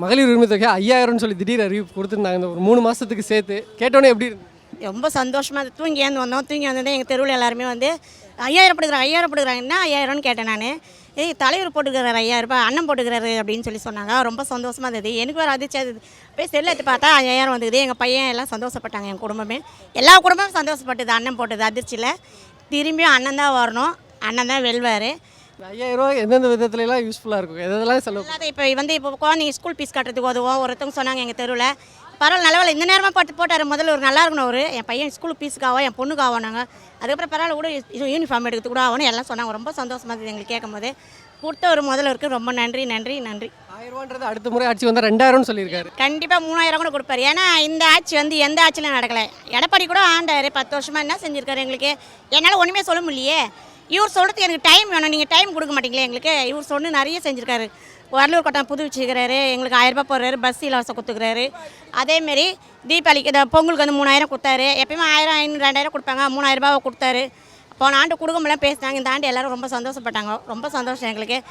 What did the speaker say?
மகளிர் உரிமை தொகை 5000ன்னு சொல்லி திடீர் அறிவிப்பு கொடுத்துருந்தாங்க இந்த ஒரு 3 மாதத்துக்கு சேர்த்து. கேட்டோன்னே எப்படி இருந்தது? ரொம்ப சந்தோஷமாக தூங்கி ஏந்து வந்தோம். தூங்கி வந்ததே எங்கள் தெருவில் எல்லாருமே வந்து 5000 போட்டுக்கிறாங்க என்ன 5000ன்னு கேட்டேன் நான். தலைவர் போட்டுக்கிறாரு 5000 அண்ணன் போட்டுக்கிறாரு அப்படின்னு சொன்னாங்க. ரொம்ப சந்தோஷமாக இருந்தது. எனக்கு வேறு அதிர்ச்சி அது போய் செல்லை எடுத்து பார்த்தா 5000 வந்தது. எங்கள் பையன் எல்லாம் சந்தோஷப்பட்டாங்க. என் குடும்பமே எல்லா குடும்பமும் சந்தோஷப்பட்டது. அண்ணன் போட்டது அதிர்ச்சியில். திரும்பியும் அண்ணன் தான் வரணும், அண்ணன் தான் வெல்வார். 5000 எந்தெந்த விதத்துலலாம் யூஸ்ஃபுல்லாக இருக்கும், எதெல்லாம் செலவு? அல்லாத இப்போ குழந்தைங்க ஸ்கூல் ஃபீஸ் கட்டுறதுக்கு உதவும். ஒருத்தவங்க சொன்னாங்க எங்கள் தெருவில், பரவாயில்ல நல்ல வேலை இந்த நேரமாக போட்டார். முதல்ல ஒரு நல்லா இருக்கணும் அவர். என் பையன் ஸ்கூல் ஃபீஸுக்காக என் பொண்ணுக்கு ஆவானாங்க. அதுக்கப்புறம் பரவாயில்ல கூட யூனிஃபார்ம் எடுக்கிறது கூட ஆகணும் எல்லாம் சொன்னாங்க. ரொம்ப சந்தோஷமாக இருந்தது எங்களுக்கு கேட்கும் போது. கொடுத்த ஒரு முதல்வருக்கு ரொம்ப நன்றி நன்றி நன்றி. 1000 அடுத்த முறை ஆட்சி வந்தால் 2000ன்னு சொல்லியிருக்காரு. கண்டிப்பாக 3000 கூட கொடுப்பாரு. ஏன்னா இந்த ஆட்சி எந்த ஆட்சியிலும் நடக்கலை. எடப்பாடி கூட ஆண்டார் 10 வருஷமாக. என்ன செஞ்சுருக்காரு எங்களுக்கு? என்னால் ஒன்றுமே சொல்ல முடியலையே. இவர் சொல்கிறதுக்கு எனக்கு டைம் வேணும், நீங்கள் டைம் கொடுக்க மாட்டீங்களே எங்களுக்கு. இவர் சொன்னு நிறைய செஞ்சுருக்காரு. வரலூர் கோட்டம் புது வச்சுக்கிறாரு, எங்களுக்கு 1000 ரூபாய் போடுறாரு, பஸ் இலவசம் கொடுத்துக்கிறாரு. அதேமாரி தீபாவளிக்கு பொங்கலுக்கு வந்து 3000 கொடுத்தாரு. எப்பயுமே 1000 500 2000 கொடுப்பாங்க, 3000 ரூபாய் கொடுத்தாரு. போன ஆண்டு கொடுக்க முடியல பேசினாங்க. இந்த ஆண்டு எல்லோரும் ரொம்ப சந்தோஷப்பட்டாங்க. ரொம்ப சந்தோஷம் எங்களுக்கு.